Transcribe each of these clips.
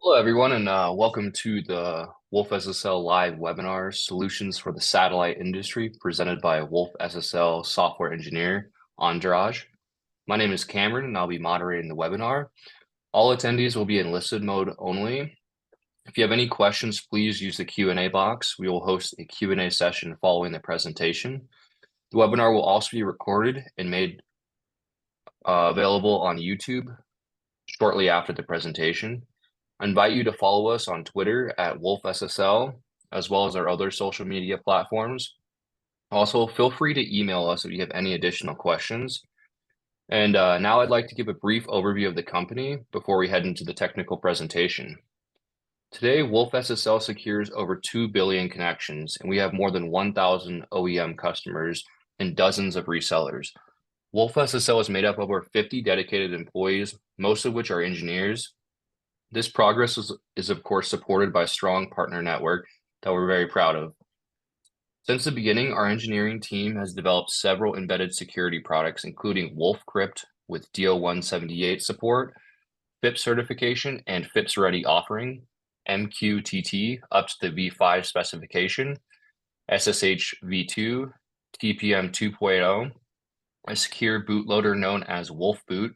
Hello, everyone, and welcome to the wolfSSL live webinar Solutions for the Satellite Industry, presented by wolfSSL software engineer András. My name is Cameron, and I'll be moderating the webinar. All attendees will be in listed mode only. If you have any questions, please use the Q&A box. We will host a Q&A session following the presentation. The webinar will also be recorded and made available on YouTube shortly after the presentation. I invite you to follow us on Twitter at wolfSSL, as well as our other social media platforms. Also, feel free to email us if you have any additional questions. And now I'd like to give a brief overview of the company before we head into the technical presentation. Today, wolfSSL secures over 2 billion connections, and we have more than 1,000 OEM customers and dozens of resellers. wolfSSL is made up of over 50 dedicated employees, most of which are engineers. This progress is of course supported by a strong partner network that we're very proud of. Since the beginning, our engineering team has developed several embedded security products, including wolfCrypt with DO178 support, FIPS certification and FIPS ready offering, MQTT up to the V5 specification, SSH v2, TPM 2.0, a secure bootloader known as wolfBoot,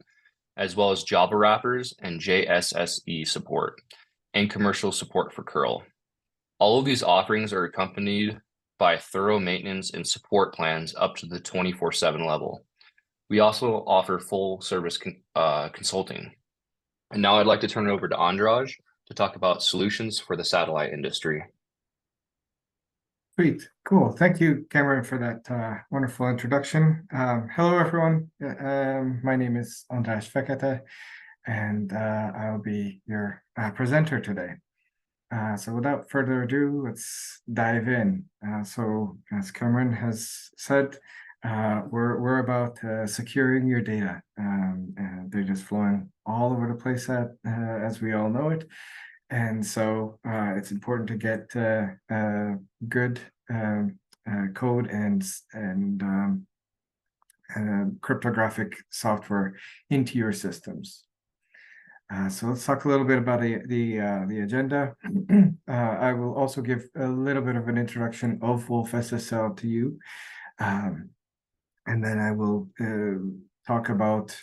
as well as Java wrappers and JSSE support, and commercial support for curl. All of these offerings are accompanied by thorough maintenance and support plans up to the 24/7 level. We also offer full service consulting. And now I'd like to turn it over to András to talk about solutions for the satellite industry. Sweet, cool. Thank you, Cameron, for that wonderful introduction. Hello, everyone. My name is András Fekete, and I'll be your presenter today. So without further ado, let's dive in. So as Cameron has said, we're about securing your data. They're just flowing all over the place as we all know it. And so it's important to get good code and cryptographic software into your systems. So let's talk a little bit about the agenda. I will also give a little bit of an introduction of wolfSSL to you. And then I will talk about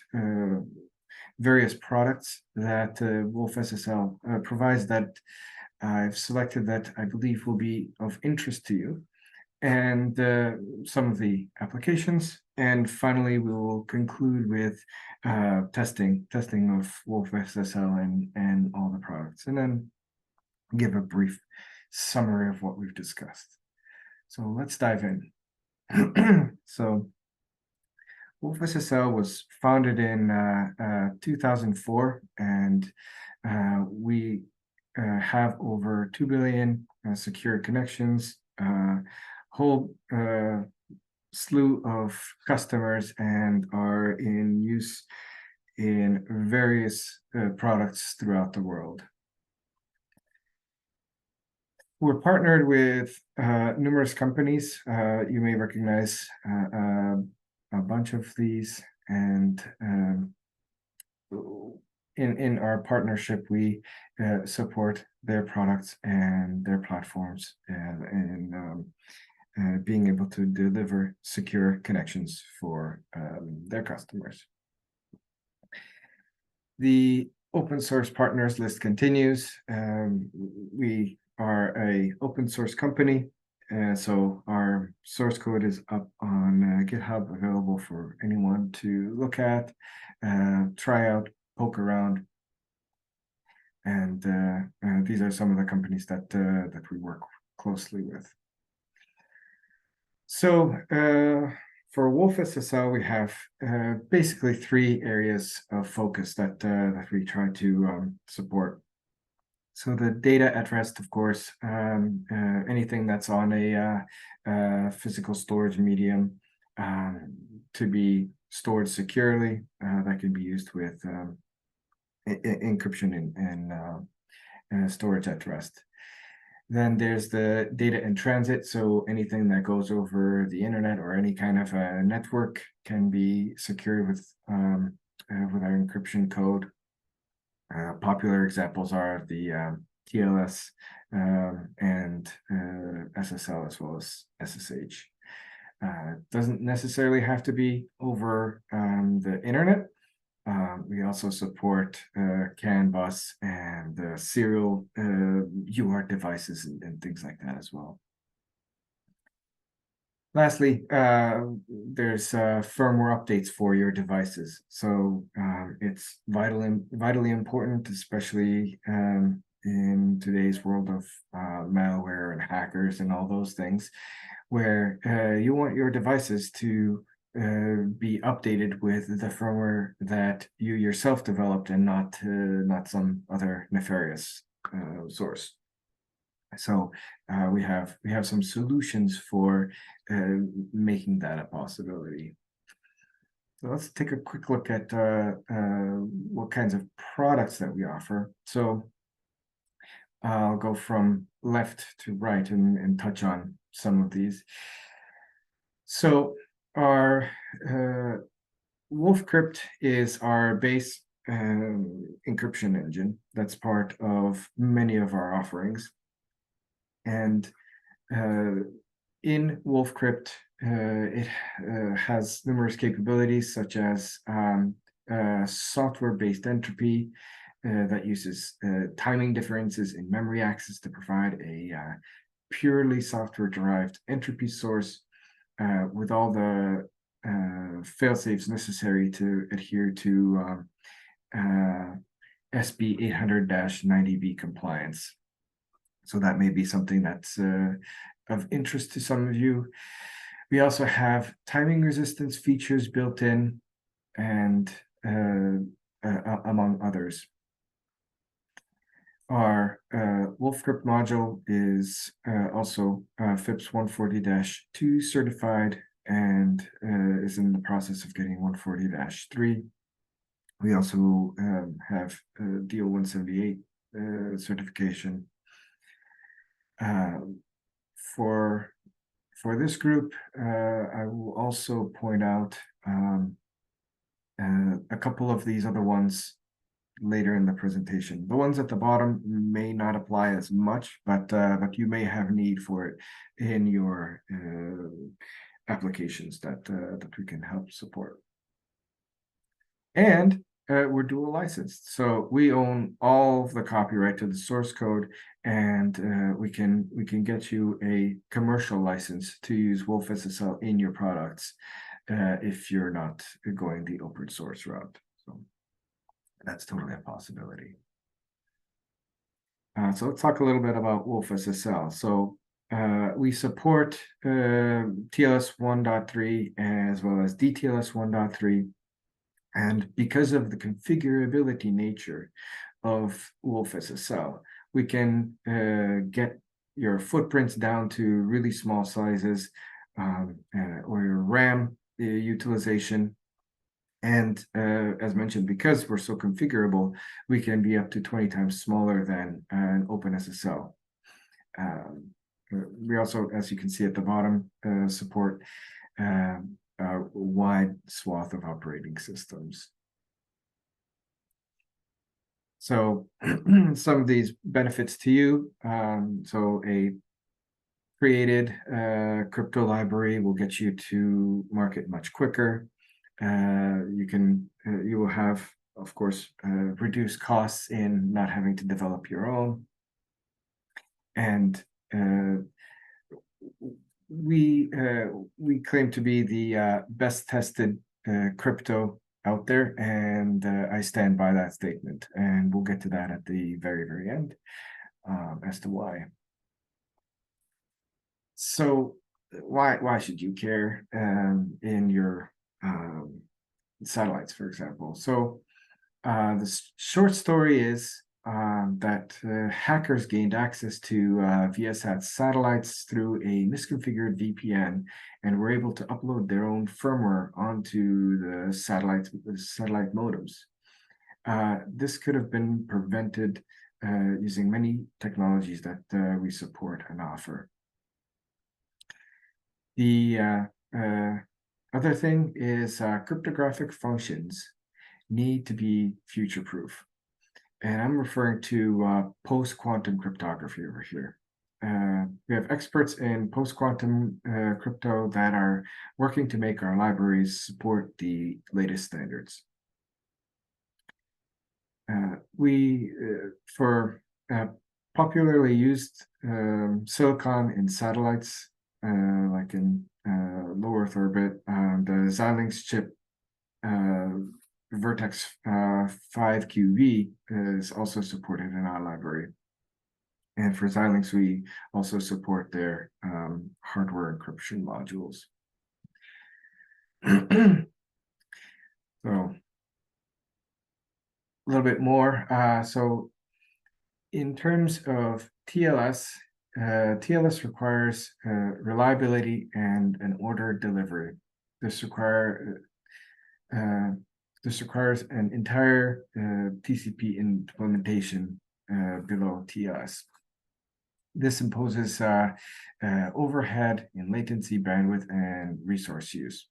various products that wolfSSL provides that I've selected that I believe will be of interest to you, and some of the applications. And finally, we will conclude with testing of wolfSSL and all the products, and then give a brief summary of what we've discussed. So let's dive in. So wolfSSL was founded in 2004, and we have over 2 billion secure connections, whole slew of customers, and are in use in various products throughout the world. We're partnered with numerous companies. You may recognize a bunch of these, and in our partnership, we support their products and their platforms, and being able to deliver secure connections for their customers. The open source partners list continues. We are a open source company. So our source code is up on GitHub, available for anyone to look at, try out, poke around. And these are some of the companies that we work closely with. So for wolfSSL, we have basically 3 areas of focus that we try to support. So the data at rest, of course, anything that's on a physical storage medium to be stored securely, that can be used with encryption and storage at rest. Then there's the data in transit. So anything that goes over the internet or any kind of a network can be secured with our encryption code. Popular examples are the TLS and SSL as well as SSH. Doesn't necessarily have to be over the internet. We also support CAN bus and serial UART devices and things like that as well. Lastly, there's firmware updates for your devices. So it's vitally important, especially in today's world of malware and hackers and all those things, where you want your devices to be updated with the firmware that you yourself developed and not some other nefarious source. So we have some solutions for making that a possibility. So let's take a quick look at what kinds of products that we offer. So I'll go from left to right and touch on some of these. So our wolfCrypt is our base encryption engine that's part of many of our offerings. And in wolfCrypt, it has numerous capabilities such as software-based entropy that uses timing differences in memory access to provide a purely software-derived entropy source with all the fail-safes necessary to adhere to SB 800-90B compliance. So that may be something that's of interest to some of you. We also have timing resistance features built in, and among others. Our wolfCrypt module is also FIPS 140-2 certified and is in the process of getting 140-3. We also have DO 178 certification. For this group, I will also point out a couple of these other ones later in the presentation. The ones at the bottom may not apply as much, but you may have need for it in your applications that we can help support. And we're dual licensed, so we own all of the copyright to the source code, and we can get you a commercial license to use wolfSSL in your products if you're not going the open source route. So that's totally a possibility. So let's talk a little bit about wolfSSL. So we support TLS 1.3 as well as DTLS 1.3. And because of the configurability nature of wolfSSL, we can get your footprints down to really small sizes or your RAM utilization. And as mentioned, because we're so configurable, we can be up to 20 times smaller than an OpenSSL. We also, as you can see at the bottom, support a wide swath of operating systems. So some of these benefits to you. So a created crypto library will get you to market much quicker. You will have, of course, reduced costs in not having to develop your own. And we claim to be the best tested crypto out there, and I stand by that statement. And we'll get to that at the very, very end as to why. So why should you care in your satellites, for example? So the short story is that hackers gained access to Viasat satellites through a misconfigured VPN and were able to upload their own firmware onto the satellite modems. This could have been prevented using many technologies that we support and offer. The other thing is cryptographic functions need to be future-proof. And I'm referring to post-quantum cryptography over here. We have experts in post-quantum crypto that are working to make our libraries support the latest standards. For popularly used silicon in satellites, like in low Earth orbit, the Xilinx chip Vertex 5QV is also supported in our library. And for Xilinx, we also support their hardware encryption modules. So a little bit more. So in terms of TLS, TLS requires reliability and an ordered delivery. This requires an entire TCP implementation below TLS. This imposes overhead in latency, bandwidth, and resource use.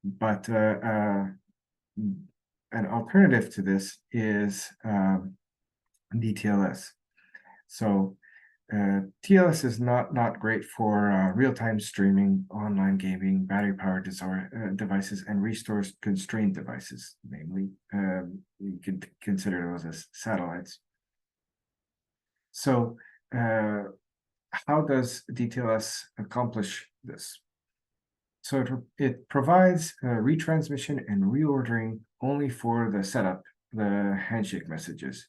But an alternative to this is DTLS. So TLS is not great for real-time streaming, online gaming, battery-powered devices, and resource-constrained devices. Namely, you could consider those as satellites. So how does DTLS accomplish this? So it provides retransmission and reordering only for the setup, the handshake messages,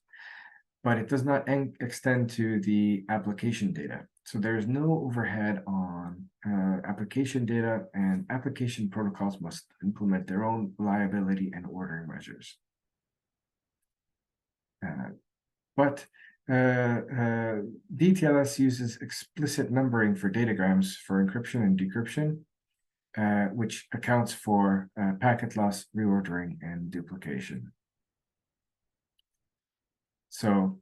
but it does not extend to the application data. So there's no overhead on application data, and application protocols must implement their own reliability and ordering measures. But DTLS uses explicit numbering for datagrams for encryption and decryption, which accounts for packet loss, reordering, and duplication. So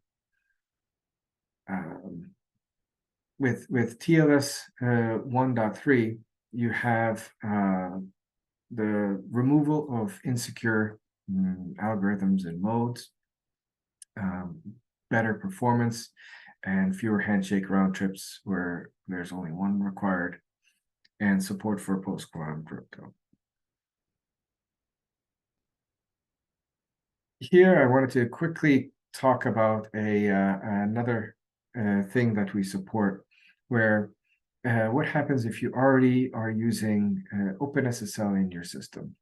with TLS 1.3, you have the removal of insecure algorithms and modes, better performance, and fewer handshake round trips where there's only one required, and support for post-quantum crypto. Here, I wanted to quickly talk about another thing that we support, where what happens if you already are using OpenSSL in your system.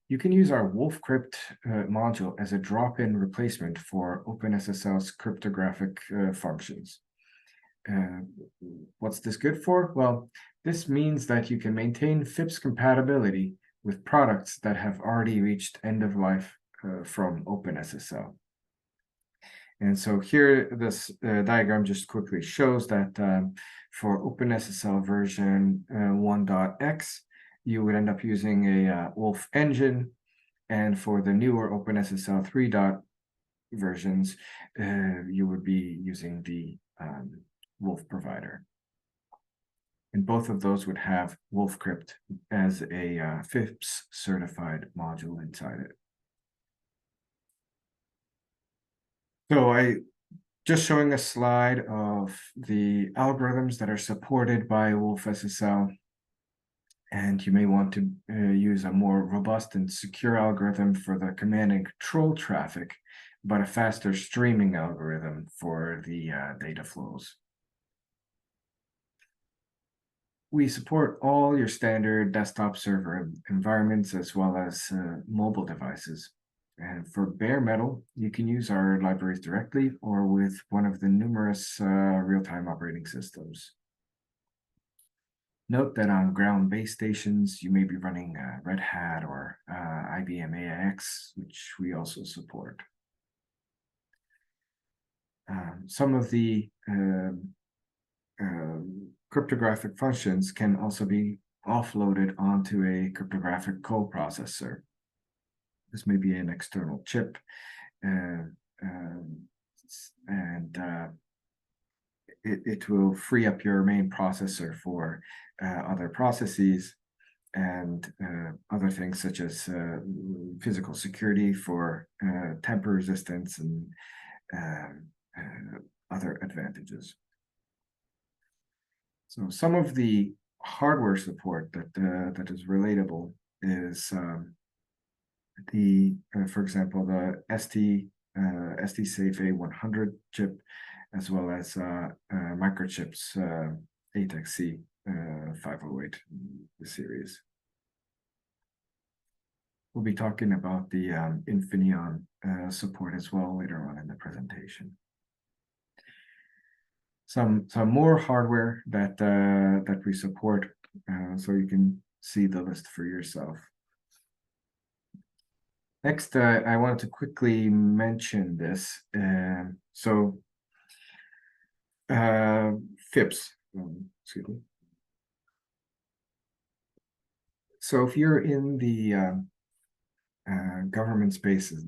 You can use our wolfCrypt module as a drop-in replacement for OpenSSL's cryptographic functions. What's this good for? Well, this means that you can maintain FIPS compatibility with products that have already reached end of life from OpenSSL. And so here, this diagram just quickly shows that for OpenSSL version 1.x, you would end up using a wolf engine, and for the newer OpenSSL 3. Versions, you would be using the wolf provider. And both of those would have wolfCrypt as a FIPS certified module inside it. So I just showing a slide of the algorithms that are supported by wolfSSL. And you may want to use a more robust and secure algorithm for the command and control traffic, but a faster streaming algorithm for the data flows. We support all your standard desktop server environments as well as mobile devices. And for bare metal, you can use our libraries directly or with one of the numerous real-time operating systems. Note that on ground base stations, you may be running Red Hat or IBM AIX, which we also support. Some of the cryptographic functions can also be offloaded onto a cryptographic coprocessor. This may be an external chip, it will free up your main processor for other processes, and other things such as physical security for tamper resistance and other advantages. So some of the hardware support that is relatable is for example, the ST-Safe A100 chip, as well as Microchip's ATEC-C 508 series. We'll be talking about the Infineon support as well later on in the presentation. Some more hardware that we support, so you can see the list for yourself. Next, I wanted to quickly mention this. FIPS, excuse me. So if you're in the government spaces,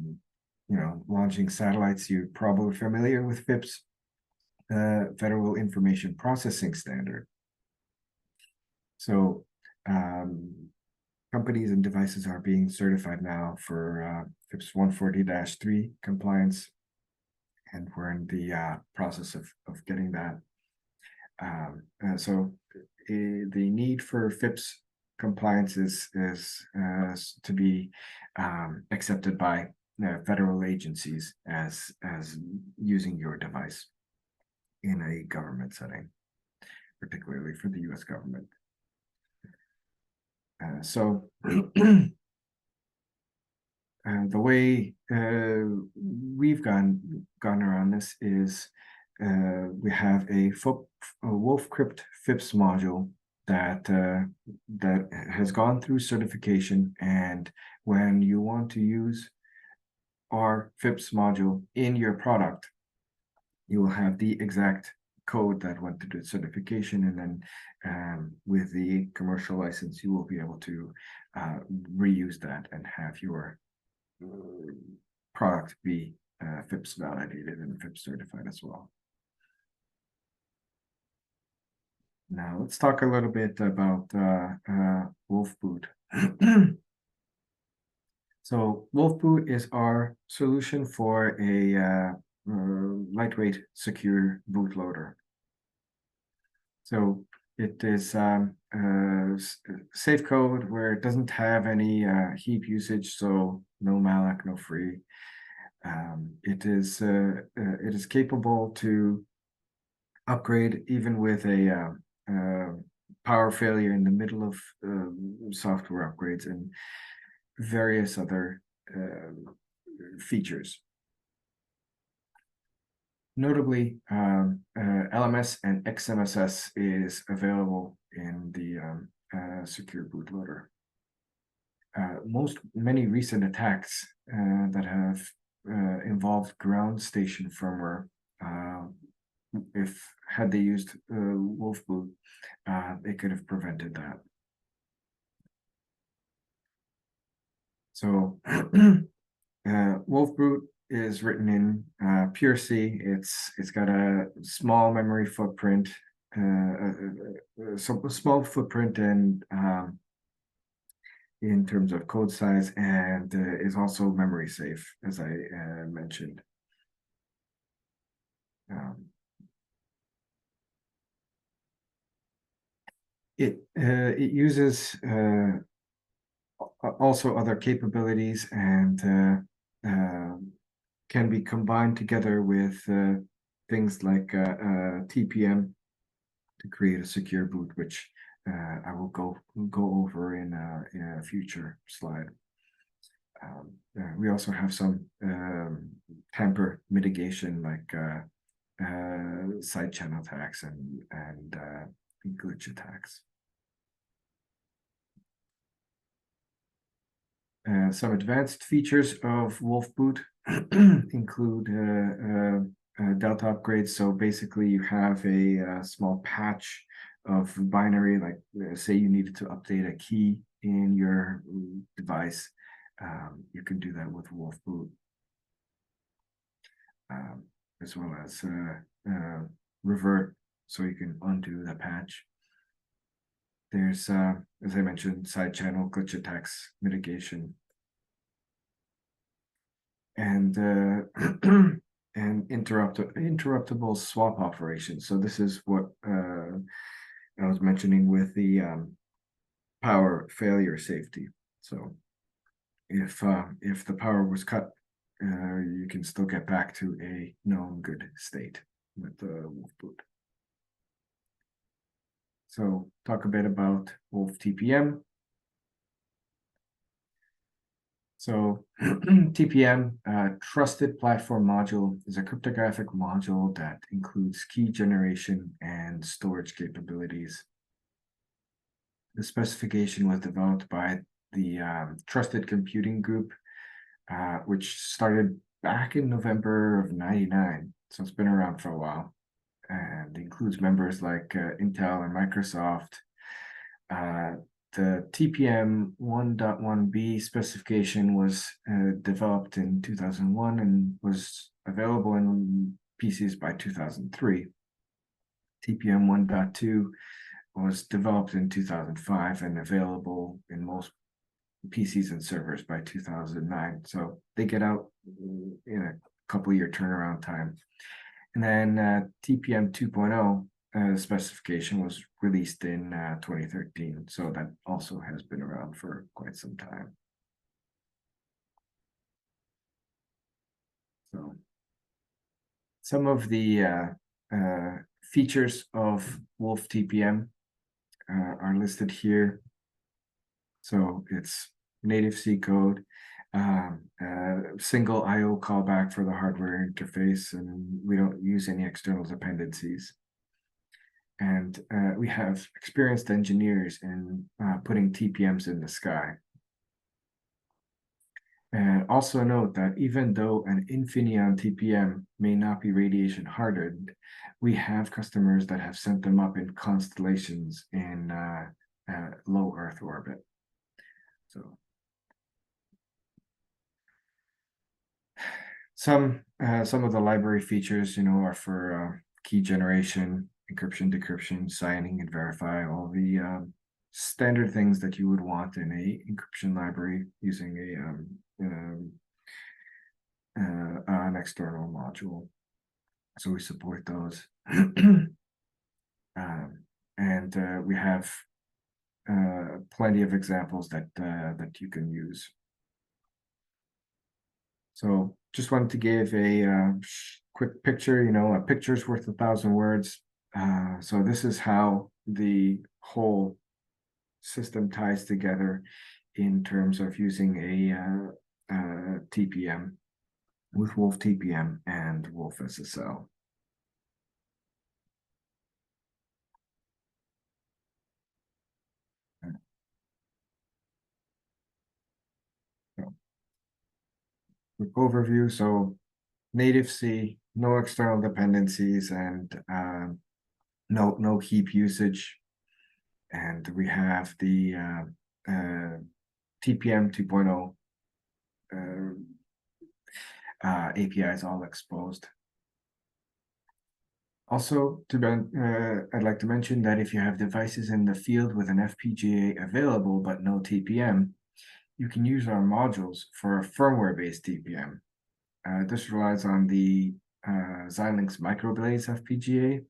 launching satellites, you're probably familiar with FIPS, Federal Information Processing Standard. So companies and devices are being certified now for FIPS 140-3 compliance, and we're in the process of getting that. So the need for FIPS compliance is to be accepted by federal agencies as using your device in a government setting, particularly for the U.S. government. The way we've gone around this is we have a wolfCrypt FIPS module that has gone through certification, and when you want to use our FIPS module in your product, you will have the exact code that went through the certification, and then with the commercial license, you will be able to reuse that and have your product be FIPS validated and FIPS certified as well. Now let's talk a little bit about wolfBoot. So wolfBoot is our solution for a lightweight, secure bootloader. So it is safe code where it doesn't have any heap usage, so no malloc, no free. It is capable to upgrade even with a power failure in the middle of software upgrades and various other features. Notably, LMS and XMSS is available in the secure bootloader. Many recent attacks that have involved ground station firmware, had they used wolfBoot, they could have prevented that. So wolfBoot is written in pure C. It's got a small memory footprint, so a small footprint, and in terms of code size, and is also memory safe, as I mentioned. It uses also other capabilities, and can be combined together with things like TPM to create a secure boot, which I will go over in a future slide. We also have some tamper mitigation, like side channel attacks and glitch attacks. Some advanced features of wolfBoot include delta upgrades. So basically, you have a small patch of binary, like say you needed to update a key in your device. You can do that with wolfBoot, as well as revert, so you can undo the patch. there's, as I mentioned, side channel glitch attacks mitigation. And and interruptible swap operations. So this is what I was mentioning with the power failure safety. So if the power was cut, you can still get back to a known good state with the wolfBoot. So talk a bit about wolfTPM. So TPM, Trusted Platform Module, is a cryptographic module that includes key generation and storage capabilities. The specification was developed by the Trusted Computing Group, which started back in November of '99. So it's been around for a while, and includes members like Intel and Microsoft. The TPM 1.1b specification was developed in 2001 and was available in PCs by 2003. TPM 1.2 was developed in 2005 and available in most PCs and servers by 2009. So they get out in a couple year turnaround time. And then TPM 2.0 specification was released in 2013. So that also has been around for quite some time. So some of the features of wolfTPM are listed here. So it's native C code, single IO callback for the hardware interface, and we don't use any external dependencies. And we have experienced engineers in putting TPMs in the sky. And also note that even though an Infineon TPM may not be radiation hardened, we have customers that have sent them up in constellations in low Earth orbit. So some of the library features, are for key generation, encryption, decryption, signing, and verify, all the standard things that you would want in a encryption library using an external module. So we support those. And we have plenty of examples that you can use. So just wanted to give a quick picture, a picture's worth 1,000 words. So this is how the whole system ties together in terms of using a TPM with wolfTPM and wolfSSL. Quick overview. So native C, no external dependencies, and no heap usage. And we have the TPM 2.0 APIs all exposed. Also, I'd like to mention that if you have devices in the field with an FPGA available but no TPM, you can use our modules for a firmware-based TPM. This relies on the Xilinx Microblaze FPGA.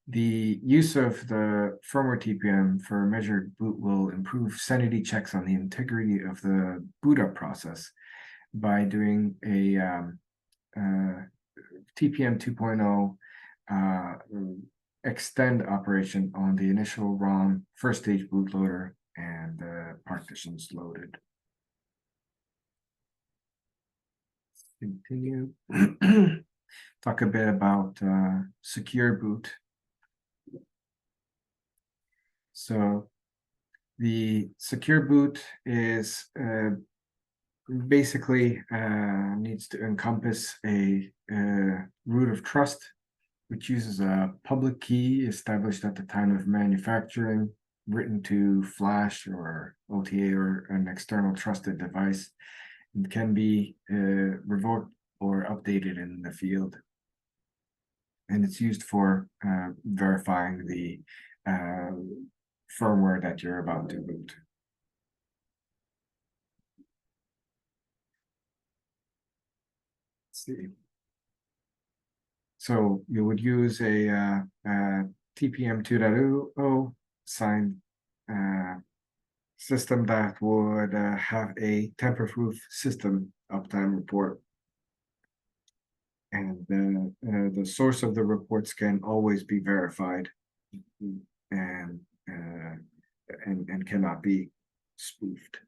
The use of the firmware TPM for measured boot will improve sanity checks on the integrity of the boot up process by doing a TPM 2.0 extend operation on the initial ROM, first stage bootloader, and partitions loaded. Continue. Talk a bit about secure boot. So the secure boot is basically needs to encompass a root of trust, which uses a public key established at the time of manufacturing, written to flash or OTA or an external trusted device, and can be revoked or updated in the field. And it's used for verifying the firmware that you're about to boot. Let's see. So you would use a TPM 2.0 signed system that would have a tamper-proof system uptime report. And the source of the reports can always be verified and cannot be spoofed.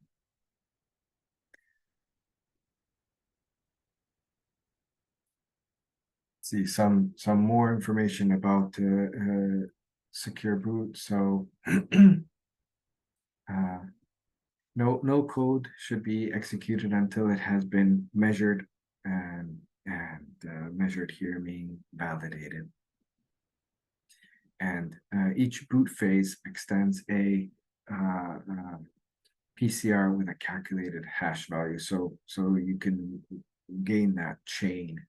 See some more information about secure boot. So no code should be executed until it has been measured, and measured here meaning validated. And each boot phase extends a PCR with a calculated hash value, so you can gain that chain.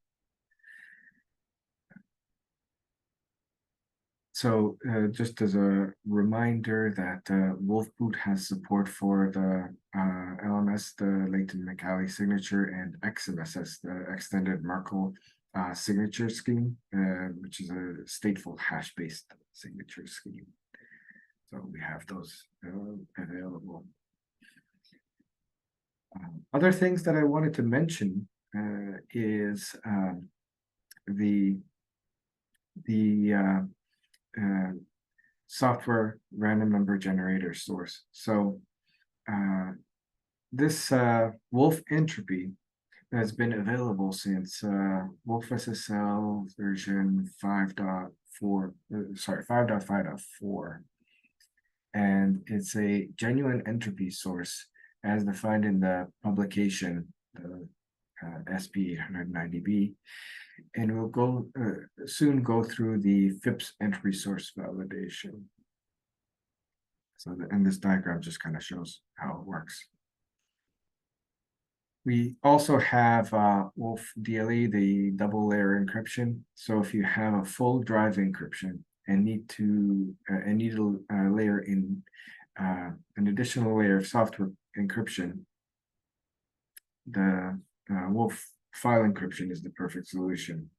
So just as a reminder that wolfBoot has support for the LMS, the Leighton-McCalley signature, and XMSS, the extended Merkle signature scheme, which is a stateful hash-based signature scheme. So we have those available. Other things that I wanted to mention is the software random number generator source. So this wolfEntropy has been available since wolfSSL version 5.4, sorry, 5.5.4. And it's a genuine entropy source as defined in the publication, the SP 890B. And we'll go soon go through the FIPS entry source validation. So and this diagram just kind of shows how it works. We also have wolfDLE, the double layer encryption. So if you have a full drive encryption and need to layer in an additional layer of software encryption, the wolf file encryption is the perfect solution.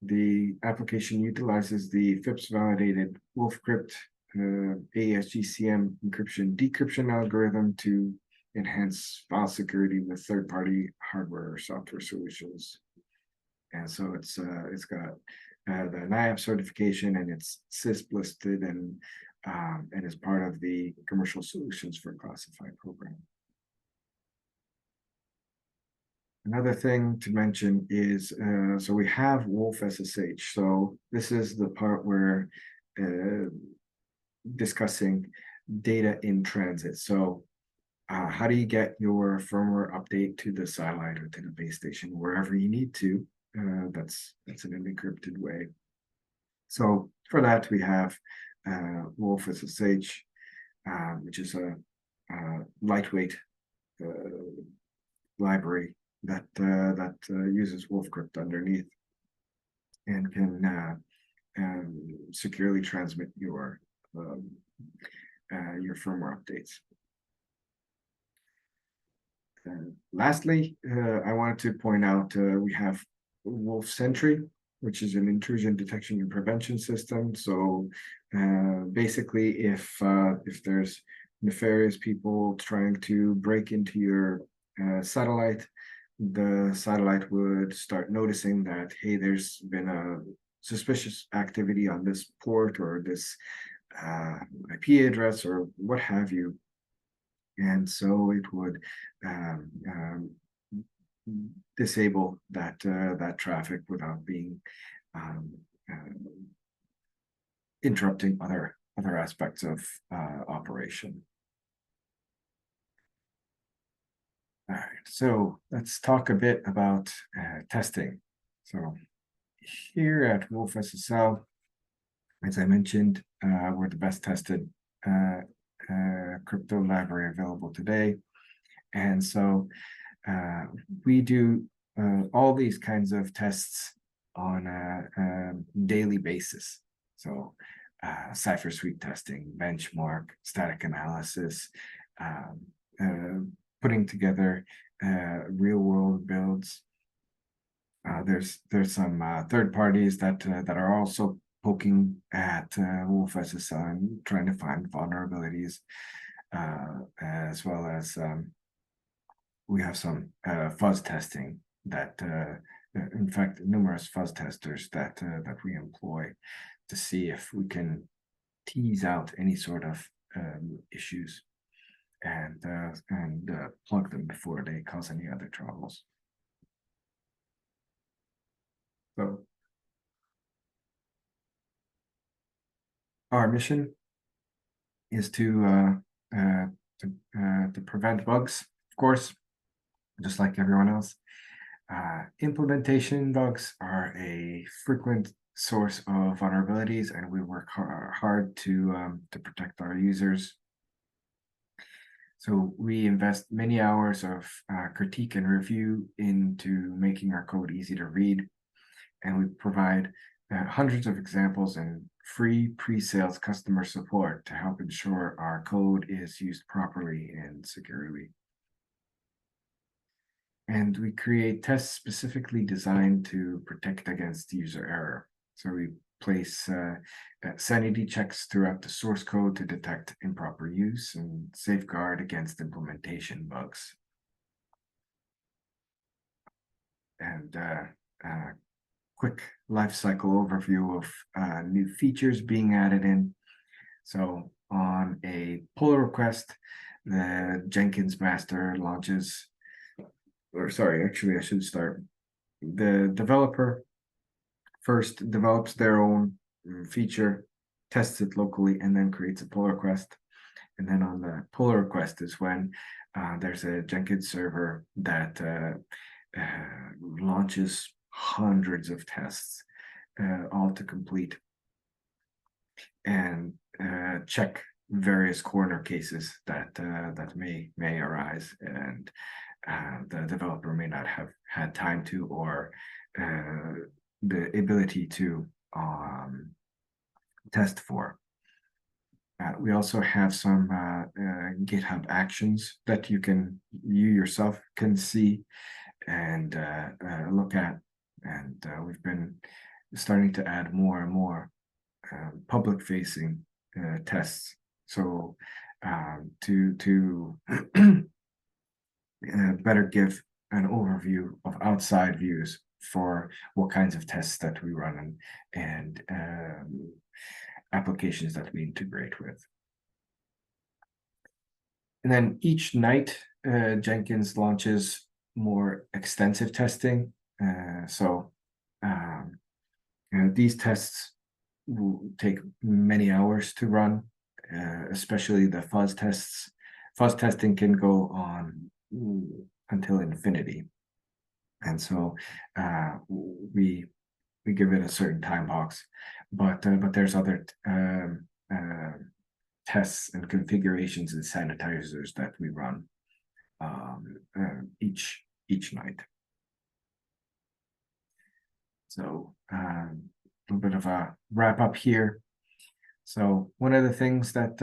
The application utilizes the FIPS validated wolfCrypt ASGCM encryption decryption algorithm to enhance file security with third-party hardware or software solutions. And so it's got the NIAP certification, and it's CISP listed, and is part of the commercial solutions for classified program. Another thing to mention is, so we have wolfSSH. So this is the part where discussing data in transit. So how do you get your firmware update to the satellite or to the base station, wherever you need to? That's in an encrypted way. So for that, we have wolfSSH, which is a lightweight library that uses wolfCrypt underneath and can securely transmit your firmware updates. Lastly, I wanted to point out we have wolfSentry, which is an intrusion detection and prevention system. So basically, if there's nefarious people trying to break into your satellite, the satellite would start noticing that, hey, there's been a suspicious activity on this port or this IP address or what have you. And so it would disable that traffic without being interrupting other aspects of operation. All right, so let's talk a bit about testing. So here at wolfSSL, as I mentioned, we're the best tested crypto library available today. And so we do all these kinds of tests on a daily basis. So cipher suite testing, benchmark, static analysis, putting together real world builds. There's some third parties that are also poking at wolfSSL and trying to find vulnerabilities, as well as we have some fuzz testing that, in fact, numerous fuzz testers that we employ to see if we can tease out any sort of issues and plug them before they cause any other troubles. So our mission is to prevent bugs, of course, just like everyone else. Implementation bugs are a frequent source of vulnerabilities, and we work hard to protect our users. So we invest many hours of critique and review into making our code easy to read, and we provide hundreds of examples and free pre-sales customer support to help ensure our code is used properly and securely. And we create tests specifically designed to protect against user error. So we place sanity checks throughout the source code to detect improper use and safeguard against implementation bugs. And quick lifecycle overview of new features being added in. So on a pull request, the Jenkins master launches, or sorry, actually I should start. The developer first develops their own feature, tests it locally, and then creates a pull request. And then on the pull request is when there's a Jenkins server that launches hundreds of tests, all to complete, and check various corner cases that may arise, and the developer may not have had time to, or the ability to test for. We also have some GitHub actions that you yourself can see and look at, and we've been starting to add more and more public-facing tests. So to better give an overview of outside views for what kinds of tests that we run and applications that we integrate with. And then each night, Jenkins launches more extensive testing. These tests will take many hours to run, especially the fuzz tests. Fuzz testing can go on until infinity. And so we give it a certain time box, but there's other tests and configurations and sanitizers that we run each night. So a little bit of a wrap up here. So one of the things that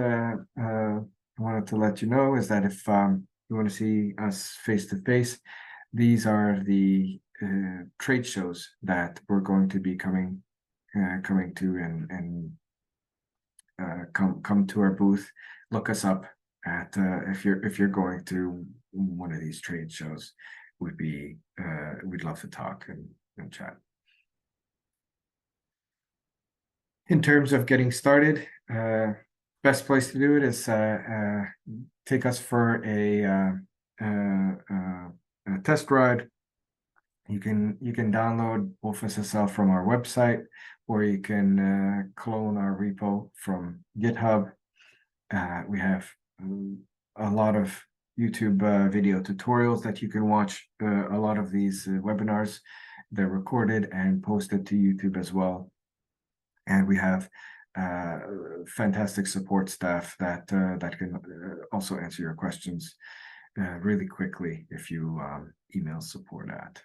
I wanted to let you know is that if you want to see us face to face, these are the trade shows that we're going to be coming to, and come to our booth. Look us up at if you're going to one of these trade shows. We'd love to talk and chat. In terms of getting started, best place to do it is take us for a test ride. You can download wolfSSL from our website, or you can clone our repo from GitHub. We have a lot of YouTube video tutorials that you can watch. A lot of these webinars, they're recorded and posted to YouTube as well. And we have fantastic support staff that can also answer your questions really quickly if you email support at.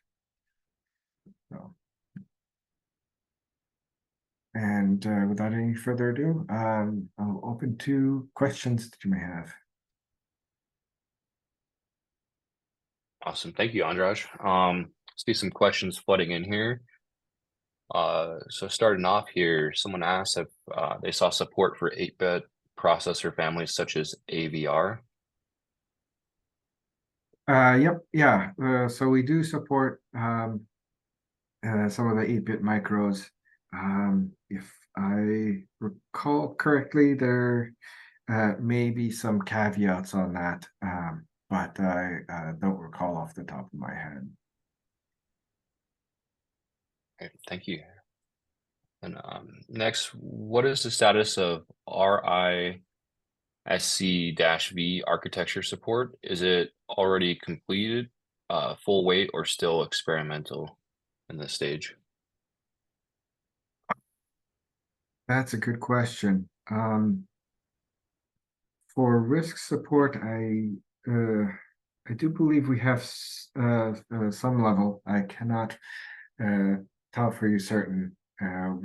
So. And without any further ado, I'll open to questions that you may have. Awesome. Thank you, András. See some questions flooding in here. So starting off here, someone asked if they saw support for 8-bit processor families such as AVR. Yep, yeah. So we do support some of the 8-bit micros. If I recall correctly, there may be some caveats on that, but I don't recall off the top of my head. Okay, thank you. And next, what is the status of RISC-V architecture support? Is it already completed, full weight, or still experimental in this stage? That's a good question. For risk support, I do believe we have some level. I cannot tell for you certain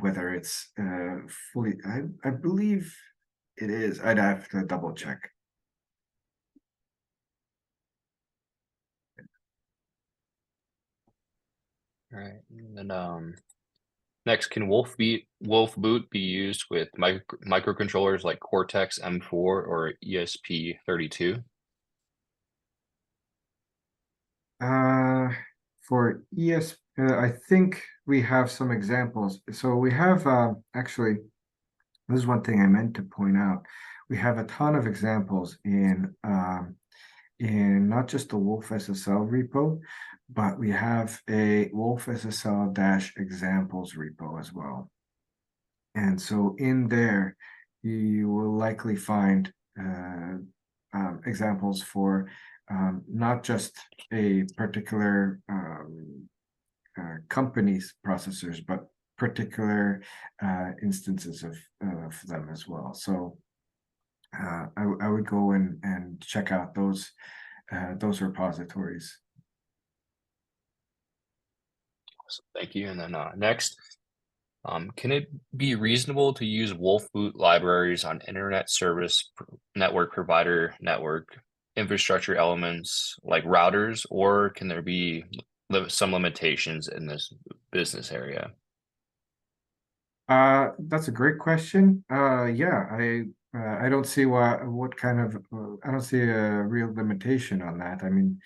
whether it's fully. I believe it is. I'd have to double check. All right. And then next, can wolfBoot be used with microcontrollers like Cortex M4 or ESP32? For I think we have some examples. So we have actually, this is one thing I meant to point out. We have a ton of examples in not just the wolfSSL repo, but we have a wolfSSL-examples repo as well. And so in there, you will likely find examples for not just a particular company's processors, but particular instances of them as well. So I would go and check out those repositories. Awesome. Thank you. And then next, can it be reasonable to use wolfBoot libraries on internet service network provider network infrastructure elements like routers, or can there be some limitations in this business area? That's a great question. Yeah, I don't see what kind of I don't see a real limitation on that. I mean,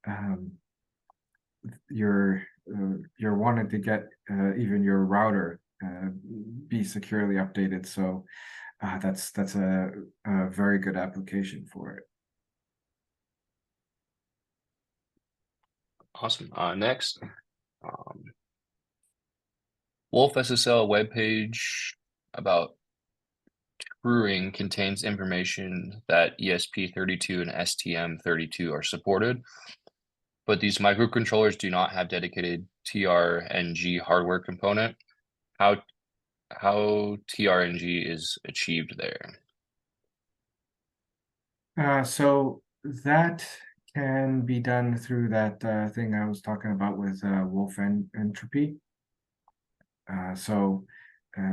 um, you're wanting to get even your router be securely updated, so that's a very good application for it. Awesome. Next, wolfSSL webpage about truing contains information that ESP32 and STM32 are supported, but these microcontrollers do not have dedicated TRNG hardware component. How TRNG is achieved there? So that can be done through that thing I was talking about with wolfEntropy. So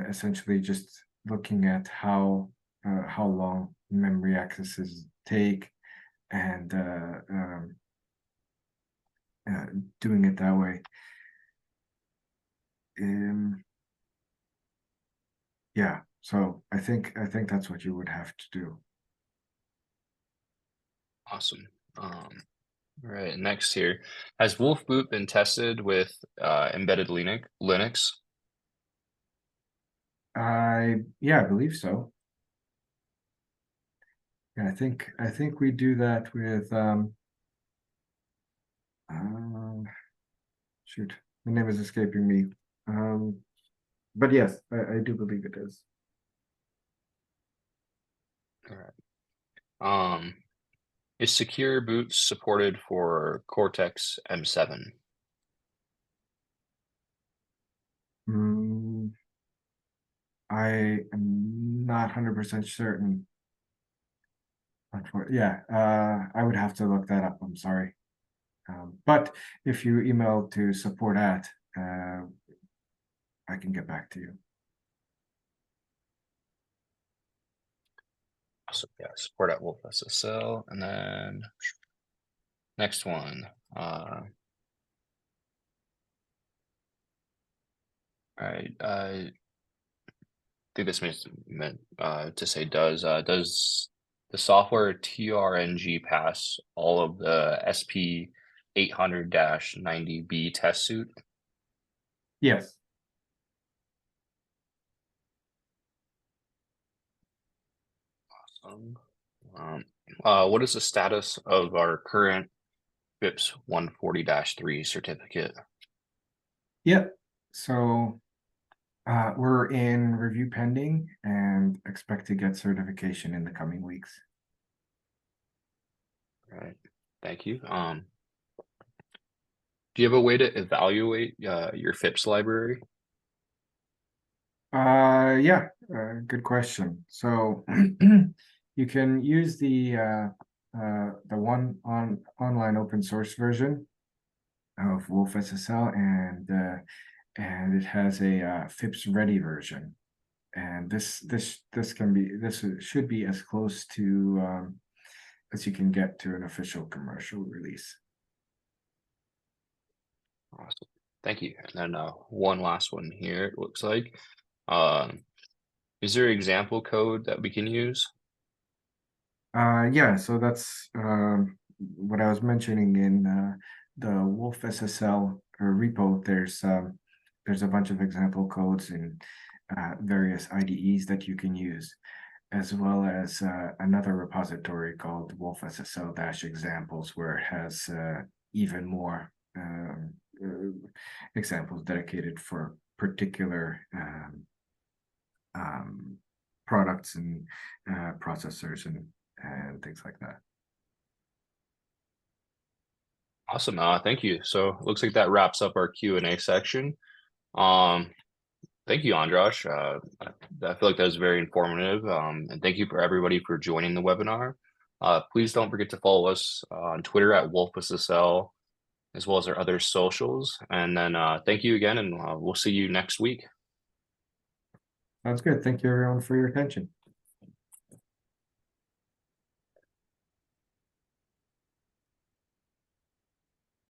essentially just looking at how long memory accesses take and doing it that way. Yeah, so I think that's what you would have to do. Awesome. All right, next here. Has wolfBoot been tested with embedded Linux? Yeah, I believe so. Yeah, I think we do that with shoot, the name is escaping me. But yes, I do believe it is. All right. Is secure boot supported for Cortex M7? I am not 100% certain. Yeah, I would have to look that up. I'm sorry. But if you email to support at, I can get back to you. So yeah, support at wolfSSL, and then next one. All right. I think this meant to say does the software TRNG pass all of the SP 800-90B test suite? Yes. Um, what is the status of our current FIPS 140-3 certificate? Yep. So we're in review pending and expect to get certification in the coming weeks. All right. Thank you. Do you have a way to evaluate your FIPS library? Yeah, good question. So you can use the one online open source version of wolfSSL, and it has a FIPS ready version. And this should be as close to as you can get to an official commercial release. Awesome. Thank you. And then one last one here, it looks like. Um, is there example code that we can use? Yeah, so that's what I was mentioning in the wolfSSL repo. There's a bunch of example codes in various IDEs that you can use, as well as another repository called wolfSSL-examples, where it has even more examples dedicated for particular products and processors and things like that. Awesome. Thank you. So it looks like that wraps up our Q&A section. Um, thank you, András. I feel like that was very informative. And thank you for everybody for joining the webinar. Please don't forget to follow us on Twitter at wolfSSL, as well as our other socials. And then thank you again, and we'll see you next week. Sounds good. Thank you, everyone, for your attention.